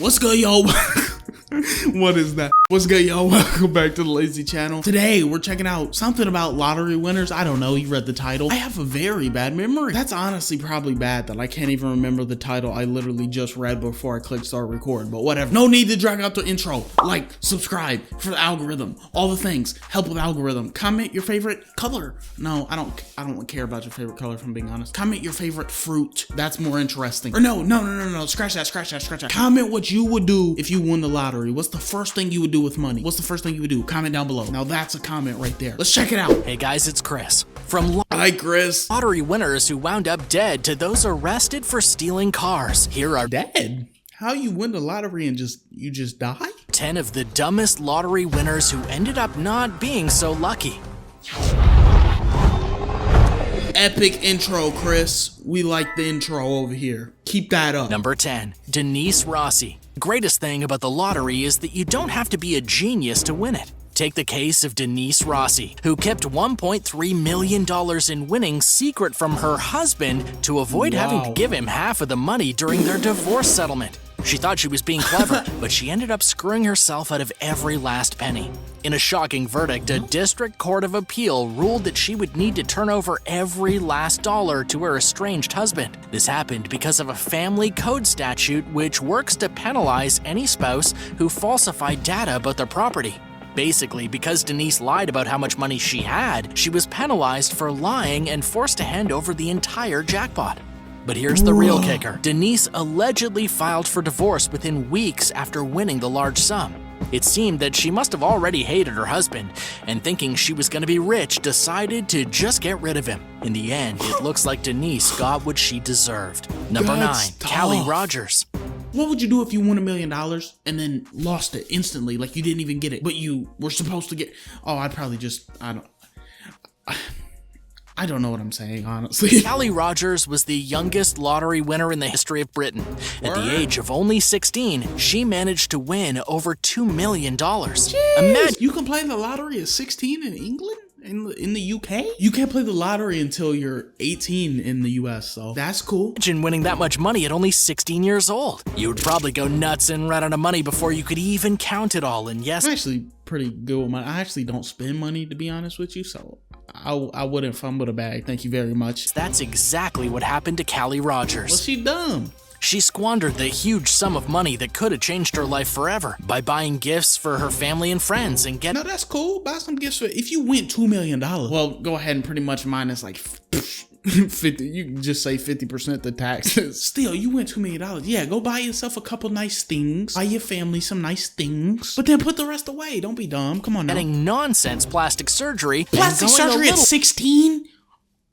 What's good, yo? What is that? What's good, yo? Welcome back to the Lazy Channel. Today, we're checking out something about lottery winners. I don't know, you read the title. I have a very bad memory. That's honestly probably bad that I can't even remember the title I literally just read before I clicked start record, but whatever. No need to drag out the intro. Like, subscribe for the algorithm, all the things. Help with the algorithm. Comment your favorite color. No, I don't care about your favorite color, if I'm being honest. Comment your favorite fruit. That's more interesting. Or no. Scratch that. Comment what you would do if you won the lottery. What's the first thing you would do with money? What's the first thing you would do? Comment down below. Now that's a comment right there. Let's check it out. Hey guys, it's Chris. From Hi, Chris. lottery winners who wound up dead to those arrested for stealing cars. Here are Dead? How you win the lottery and you just die? 10 of the dumbest lottery winners who ended up not being so lucky. Epic intro, Chris. We like the intro over here. Keep that up. Number 10, Denise Rossi. Greatest thing about the lottery is that you don't have to be a genius to win it. Take the case of Denise Rossi, who kept $1.3 million in winnings secret from her husband to avoid having to give him half of the money during their divorce settlement. She thought she was being clever, but she ended up screwing herself out of every last penny. In a shocking verdict, a district court of appeal ruled that she would need to turn over every last dollar to her estranged husband. This happened because of a family code statute which works to penalize any spouse who falsified data about their property. Basically, because Denise lied about how much money she had, she was penalized for lying and forced to hand over the entire jackpot. But here's the real kicker. Denise allegedly filed for divorce within weeks after winning the large sum. It seemed that she must have already hated her husband, and thinking she was going to be rich, decided to just get rid of him. In the end, it looks like Denise got what she deserved. Number 9, Callie Rogers. What would you do if you won $1 million and then lost it instantly, like you didn't even get it, but you were supposed to get? Oh, I'd probably just, I don't know what I'm saying, honestly. Callie Rogers was the youngest lottery winner in the history of Britain. At the age of only 16, she managed to win over $2 million. Imagine you can play the lottery at 16 in England? In the UK? You can't play the lottery until you're 18 in the US, so that's cool. Imagine winning that much money at only 16 years old. You would probably go nuts and run out of money before you could even count it all, and yes, I'm actually pretty good with money. I actually don't spend money, to be honest with you, so I wouldn't fumble the bag. Thank you very much. that's exactly what happened to Callie Rogers. Well, she dumb. She squandered the huge sum of money that could have changed her life forever by buying gifts for her family and friends and No, that's cool. Buy some gifts for, if you win $2 million. Well, go ahead and pretty much minus like 50. You can just say 50% the taxes. Still, you win $2 million. Yeah, go buy yourself a couple nice things. Buy your family some nice things. But then put the rest away. Don't be dumb. Come on now. getting nonsense plastic surgery. Plastic and going surgery a at little 16?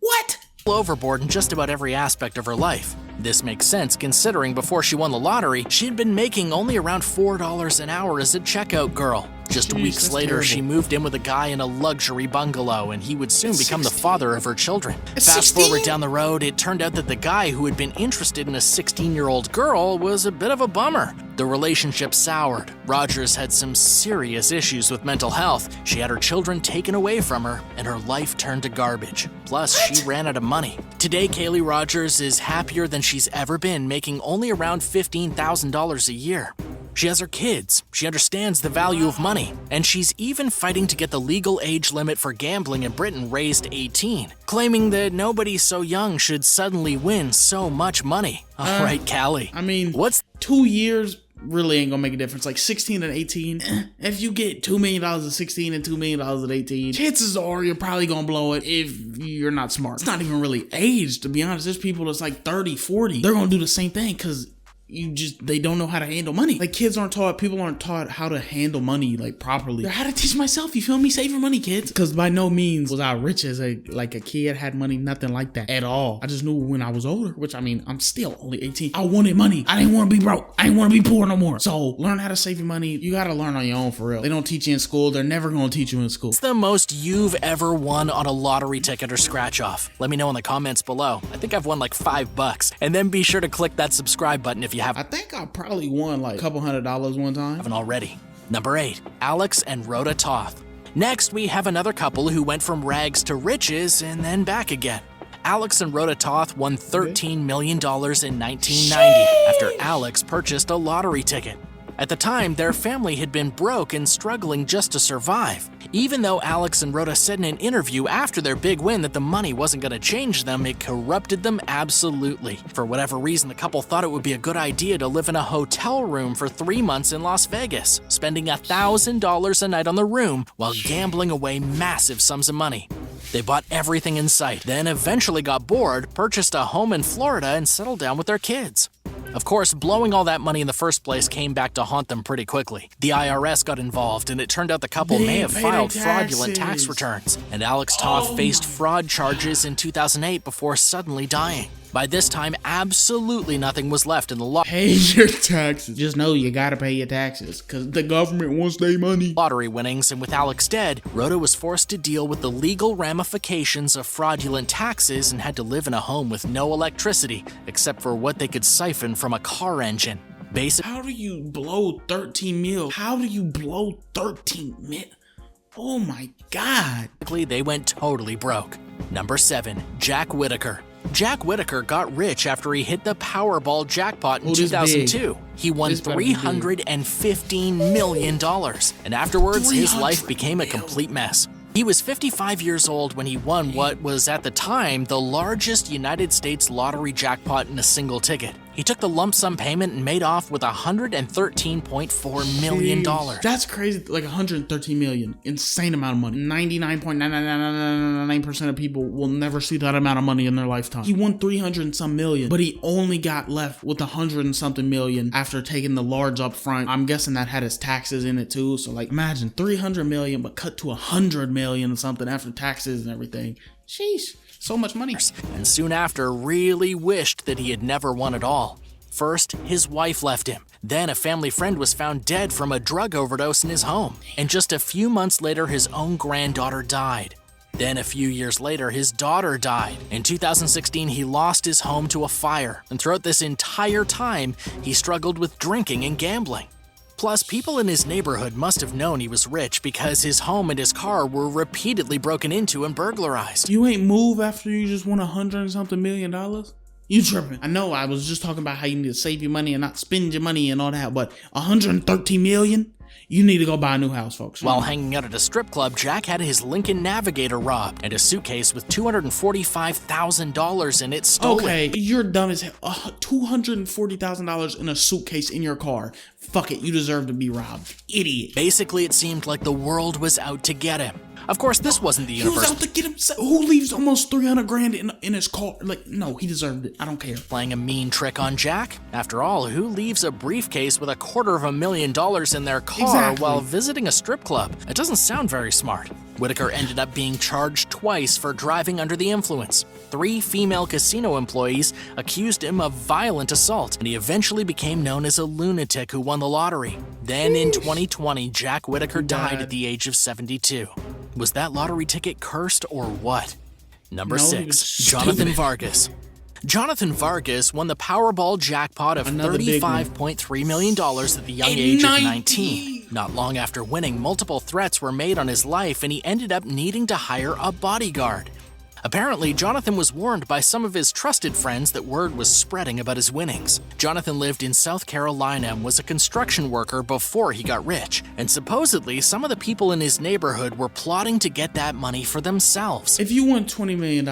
What? overboard in just about every aspect of her life. This makes sense considering before she won the lottery, she had been making only around $4 an hour as a checkout girl. Just weeks later, terrible. she moved in with a guy in a luxury bungalow, and he would soon become the father of her children. At Fast 16? forward down the road, it turned out that the guy who had been interested in a 16-year-old girl was a bit of a bummer. The relationship soured. Rogers had some serious issues with mental health. She had her children taken away from her, and her life turned to garbage. Plus, she ran out of money. Today, Callie Rogers is happier than she's ever been, making only around $15,000 a year. She has her kids, she understands the value of money, and she's even fighting to get the legal age limit for gambling in Britain raised to 18, claiming that nobody so young should suddenly win so much money. All right, Callie. I mean, what's 2 years really ain't gonna make a difference. Like 16 and 18, if you get $2 million at 16 and $2 million at 18, chances are you're probably gonna blow it if you're not smart. It's not even really age, to be honest. There's people that's like 30, 40. They're gonna do the same thing because they don't know how to handle money. Like people aren't taught how to handle money like properly. I had to teach myself, you feel me? Save your money, kids. Because by no means was I rich as a kid, had money, nothing like that at all. I just knew when I was older, which I mean, I'm still only 18. I wanted money. I didn't want to be broke. I didn't want to be poor no more. So learn how to save your money. You got to learn on your own for real. They don't teach you in school. They're never going to teach you in school. the most you've ever won on a lottery ticket or scratch off? Let me know in the comments below. I think I've won like $5. And then be sure to click that subscribe button if you I think I probably won like a couple $100 one time. haven't already. Number 8, Alex and Rhoda Toth. Next, we have another couple who went from rags to riches and then back again. Alex and Rhoda Toth won $13 million in 1990 after Alex purchased a lottery ticket. At the time, their family had been broke and struggling just to survive. Even though Alex and Rhoda said in an interview after their big win that the money wasn't going to change them, it corrupted them absolutely. For whatever reason, the couple thought it would be a good idea to live in a hotel room for 3 months in Las Vegas, spending $1,000 a night on the room while gambling away massive sums of money. They bought everything in sight, then eventually got bored, purchased a home in Florida, and settled down with their kids. Of course, blowing all that money in the first place came back to haunt them pretty quickly. The IRS got involved, and it turned out the couple may have filed fraudulent tax returns, and Alex Toth faced fraud charges in 2008 before suddenly dying. By this time, absolutely nothing was left in the law. Pay your taxes. Just know you gotta pay your taxes, because the government wants their money. Lottery winnings, and with Alex dead, Rhoda was forced to deal with the legal ramifications of fraudulent taxes and had to live in a home with no electricity, except for what they could siphon from a car engine. How do you blow 13 mil? How do you blow 13 mil? Oh my God. They went totally broke. Number 7, Jack Whittaker. Jack Whittaker got rich after he hit the Powerball jackpot in 2002. He won $315 million, and afterwards his life became a complete mess. He was 55 years old when he won what was at the time the largest United States lottery jackpot in a single ticket. He took the lump sum payment and made off with $113.4 million. That's crazy, like 113 million. Insane amount of money. 99.99999% of people will never see that amount of money in their lifetime. He won 300 and some million, but he only got left with 100 and something million after taking the large up front. I'm guessing that had his taxes in it too. So like imagine 300 million, but cut to 100 million or something after taxes and everything. Sheesh. So much money. And soon after, really wished that he had never won it all. First, his wife left him. Then a family friend was found dead from a drug overdose in his home. And just a few months later, his own granddaughter died. Then a few years later, his daughter died. In 2016, he lost his home to a fire. And throughout this entire time, he struggled with drinking and gambling. Plus, people in his neighborhood must have known he was rich because his home and his car were repeatedly broken into and burglarized. You ain't move after you just won 100 and something million dollars? You tripping. I know I was just talking about how you need to save your money and not spend your money and all that, but 113 million? You need to go buy a new house, folks. While hanging out at a strip club, Jack had his Lincoln Navigator robbed and a suitcase with $245,000 in it stolen. Okay, you're dumb as hell. $240,000 in a suitcase in your car. Fuck it, you deserve to be robbed. Idiot. Basically, it seemed like the world was out to get him. Of course, this wasn't the universe. He was out to get himself. Who leaves almost 300 grand in his car? Like, no, he deserved it. I don't care. Playing a mean trick on Jack? After all, who leaves a briefcase with $250,000 in their car while visiting a strip club? It doesn't sound very smart. Whittaker ended up being charged twice for driving under the influence. 3 female casino employees accused him of violent assault, and he eventually became known as a lunatic who won the lottery. Then in 2020, Jack Whittaker died at the age of 72. Was that lottery ticket cursed or what? Number 6, Jonathan Vargas. Jonathan Vargas won the Powerball jackpot of $35.3 million at the young age of 19. Not long after winning, multiple threats were made on his life, and he ended up needing to hire a bodyguard. Apparently, Jonathan was warned by some of his trusted friends that word was spreading about his winnings. Jonathan lived in South Carolina and was a construction worker before he got rich, and supposedly some of the people in his neighborhood were plotting to get that money for themselves. If you win $20 million,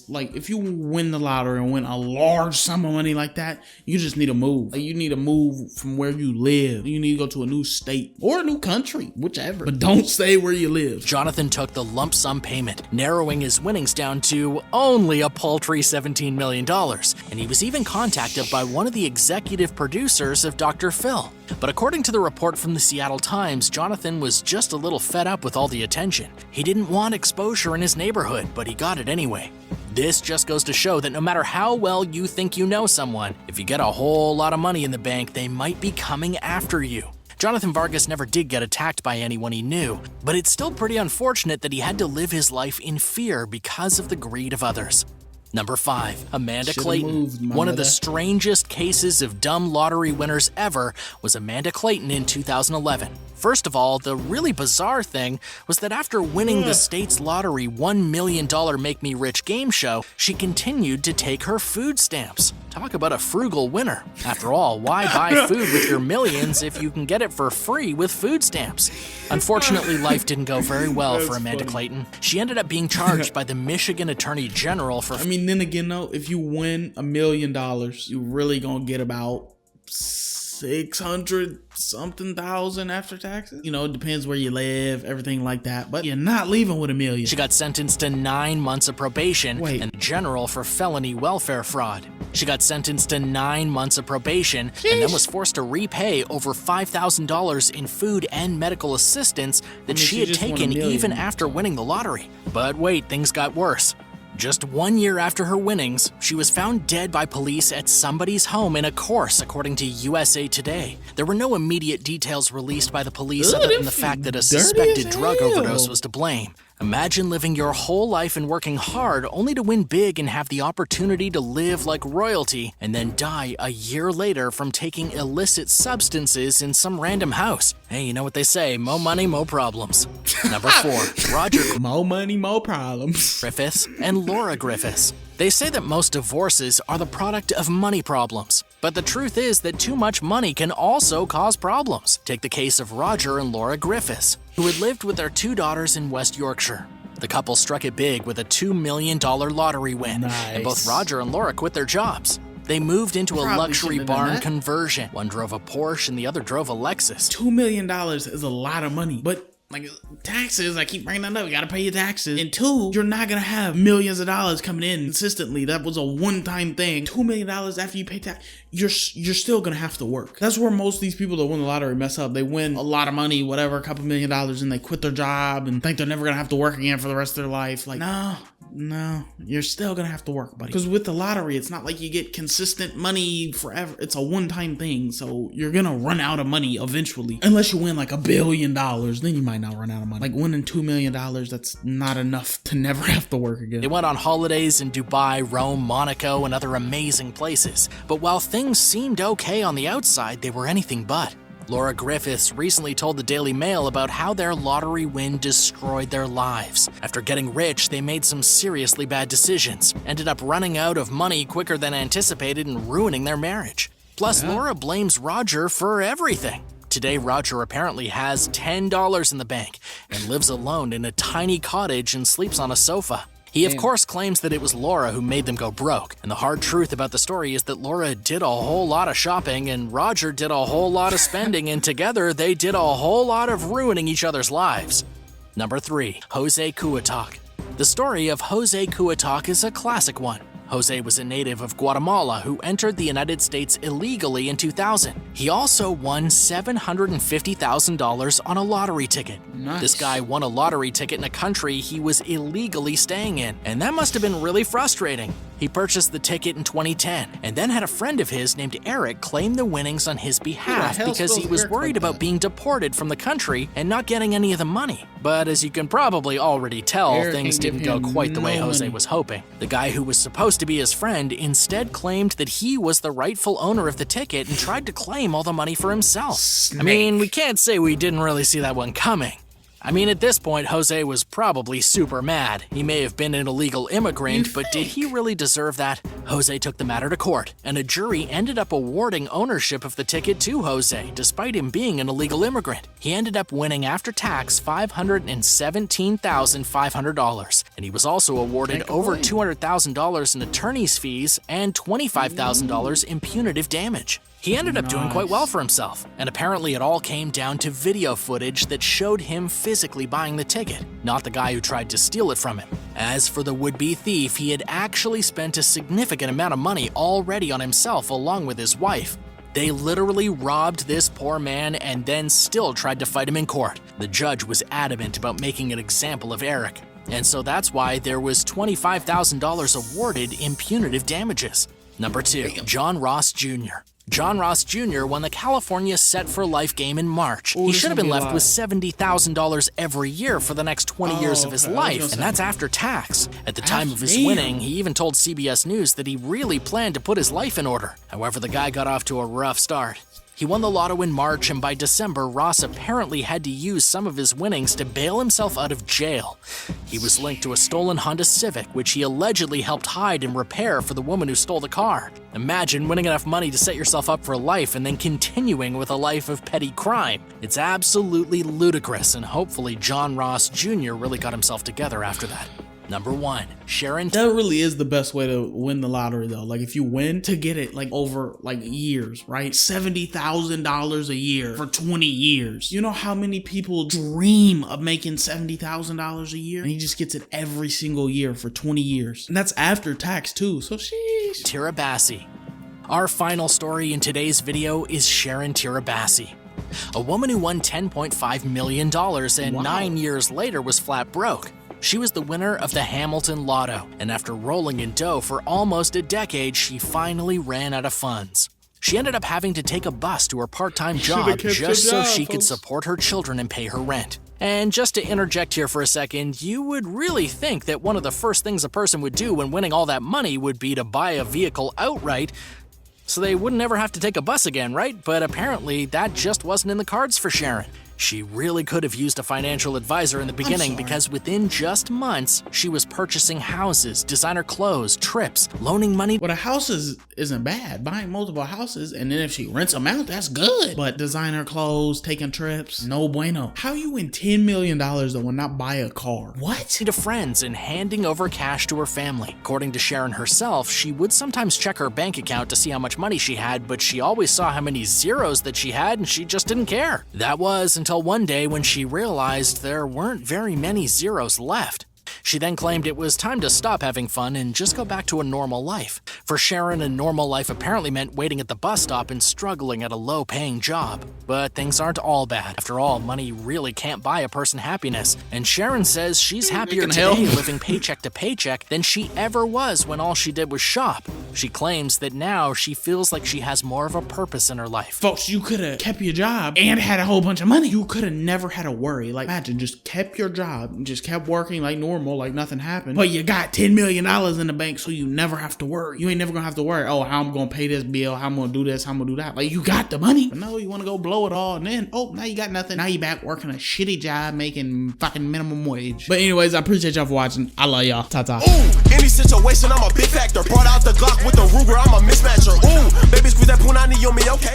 like if you win the lottery and win a large sum of money like that, you just need to move. Like, you need to move from where you live. You need to go to a new state or a new country, whichever. But don't stay where you live. Jonathan took the lump sum payment, narrowing his winnings down to only a paltry $17 million, and he was even contacted by one of the executive producers of Dr. Phil. But according to the report from the Seattle Times, Jonathan was just a little fed up with all the attention. He didn't want exposure in his neighborhood, but he got it anyway. This just goes to show that no matter how well you think you know someone, if you get a whole lot of money in the bank, they might be coming after you. Jonathan Vargas never did get attacked by anyone he knew, but it's still pretty unfortunate that he had to live his life in fear because of the greed of others. Number 5. Amanda Should've Clayton. moved, my One of the brother. strangest cases of dumb lottery winners ever was Amanda Clayton in 2011. First of all, the really bizarre thing was that after winning the state's lottery $1 million Make Me Rich game show, she continued to take her food stamps. Talk about a frugal winner. After all, why buy food with your millions if you can get it for free with food stamps? Unfortunately, life didn't go very well for Amanda Clayton. She ended up being charged by the Michigan Attorney General for... I mean, then again, though, if you win $1 million, you really gonna get about 600 something thousand after taxes. You know, it depends where you live, everything like that, but you're not leaving with $1 million. She got sentenced to 9 months of probation and general for felony welfare fraud. She got sentenced to 9 months of probation and then was forced to repay over $5,000 in food and medical assistance that she had just won $1 taken million. even after winning the lottery. But wait, things got worse. Just 1 year after her winnings, she was found dead by police at somebody's home in a course, according to USA Today. There were no immediate details released by the police other than the fact that a suspected drug overdose was to blame. Imagine living your whole life and working hard only to win big and have the opportunity to live like royalty and then die a year later from taking illicit substances in some random house. Hey, you know what they say, mo money, mo problems. Number 4, Roger More money, more problems. Griffiths and Laura Griffiths. They say that most divorces are the product of money problems, but the truth is that too much money can also cause problems. Take the case of Roger and Laura Griffiths, who had lived with their 2 daughters in West Yorkshire. The couple struck it big with a $2 million lottery win, and both Roger and Laura quit their jobs. They moved into a luxury barn conversion. One drove a Porsche and the other drove a Lexus. $2 million is a lot of money, but like taxes, I keep bringing that up. You gotta pay your taxes. And 2, you're not gonna have millions of dollars coming in consistently. That was a one-time thing. $2 million after you pay tax, you're still gonna have to work. That's where most of these people that win the lottery mess up. They win a lot of money, whatever, a couple $1 million, and they quit their job and think they're never gonna have to work again for the rest of their life. Like, no, you're still gonna have to work, buddy. Because with the lottery, it's not like you get consistent money forever. It's a one-time thing, so you're gonna run out of money eventually. Unless you win like $1 billion, then you might not run out of money. Like winning $2 million, that's not enough to never have to work again. They went on holidays in Dubai, Rome, Monaco, and other amazing places. But while things seemed okay on the outside, they were anything but. Laura Griffiths recently told the Daily Mail about how their lottery win destroyed their lives. After getting rich, they made some seriously bad decisions, ended up running out of money quicker than anticipated and ruining their marriage. Plus, Laura blames Roger for everything. Today, Roger apparently has $10 in the bank and lives alone in a tiny cottage and sleeps on a sofa. He, of course, claims that it was Laura who made them go broke. And the hard truth about the story is that Laura did a whole lot of shopping and Roger did a whole lot of spending, and together they did a whole lot of ruining each other's lives. Number 3, Jose Cuetak. The story of Jose Cuetak is a classic one. Jose was a native of Guatemala who entered the United States illegally in 2000. He also won $750,000 on a lottery ticket. Nice. This guy won a lottery ticket in a country he was illegally staying in, and that must have been really frustrating. He purchased the ticket in 2010 and then had a friend of his named Eric claim the winnings on his behalf because he was worried about being deported from the country and not getting any of the money. But as you can probably already tell, things didn't go quite the way Jose was hoping. The guy who was supposed to be his friend instead claimed that he was the rightful owner of the ticket and tried to claim all the money for himself. I mean, we can't say we didn't really see that one coming. I mean, at this point, Jose was probably super mad. He may have been an illegal immigrant, but did he really deserve that? Jose took the matter to court, and a jury ended up awarding ownership of the ticket to Jose, despite him being an illegal immigrant. He ended up winning after tax $517,500, and he was also awarded over $200,000 in attorney's fees and $25,000 in punitive damage. He ended up doing quite well for himself, and apparently it all came down to video footage that showed him physically buying the ticket, not the guy who tried to steal it from him. As for the would-be thief, he had actually spent a significant amount of money already on himself along with his wife. They literally robbed this poor man and then still tried to fight him in court. The judge was adamant about making an example of Eric, and so that's why there was $25,000 awarded in punitive damages. Number 2, John Ross Jr. John Ross Jr. won the California Set for Life game in March. Ooh, He this should have gonna been be a left lot. with $70,000 every year for the next 20 years of his okay. I was life, gonna and say- that's after tax. At the time of his Damn. winning, he even told CBS News that he really planned to put his life in order. However, the guy got off to a rough start. He won the lotto in March, and by December, Ross apparently had to use some of his winnings to bail himself out of jail. He was linked to a stolen Honda Civic, which he allegedly helped hide and repair for the woman who stole the car. Imagine winning enough money to set yourself up for life and then continuing with a life of petty crime. It's absolutely ludicrous, and hopefully John Ross Jr. really got himself together after that. Number 1, Sharon. That really is the best way to win the lottery though. Like if you win, to get it like over like years, right? $70,000 a year for 20 years. You know how many people dream of making $70,000 a year? And he just gets it every single year for 20 years. And that's after tax too, so sheesh. Tirabassi. Our final story in today's video is Sharon Tirabassi, a woman who won $10.5 million and Wow. 9 years later was flat broke. She was the winner of the Hamilton Lotto, and after rolling in dough for almost a decade, she finally ran out of funds. She ended up having to take a bus to her part-time job kept your just so job, she could folks. support her children and pay her rent. And just to interject here for a second, you would really think that one of the first things a person would do when winning all that money would be to buy a vehicle outright, so they wouldn't ever have to take a bus again, right? But apparently that just wasn't in the cards for Sharon. She really could have used a financial advisor in the beginning sorry. because within just months, she was purchasing houses, designer clothes, trips, loaning money. Well, the houses isn't bad. Buying multiple houses, and then if she rents them out, that's good. But designer clothes, taking trips, no bueno. How you win $10 million though and not buy a car? What? To friends and handing over cash to her family. According to Sharon herself, she would sometimes check her bank account to see how much money she had, but she always saw how many zeros that she had and she just didn't care. That was until one day when she realized there weren't very many zeros left. She then claimed it was time to stop having fun and just go back to a normal life. For Sharon, a normal life apparently meant waiting at the bus stop and struggling at a low-paying job. But things aren't all bad. After all, money really can't buy a person happiness. And Sharon says she's happier Making today help. living paycheck to paycheck than she ever was when all she did was shop. She claims that now she feels like she has more of a purpose in her life. Folks, you could have kept your job and had a whole bunch of money. You could have never had to worry. Like, imagine, just kept your job and just kept working like normal, like nothing happened. But you got $10 million in the bank, so you never have to worry. You ain't never gonna have to worry, oh, how I'm gonna pay this bill, how I'm gonna do this, how I'm gonna do that. Like, you got the money. But no, you wanna go blow it all, and then, oh, now you got nothing. Now you back working a shitty job, making fucking minimum wage. But anyways, I appreciate y'all for watching. I love y'all. Ta-ta. Ooh, any situation, I'm a big factor. Brought out the Glock with the Ruger, I'm a mismatcher. Ooh, baby, squeeze that punani on me, okay?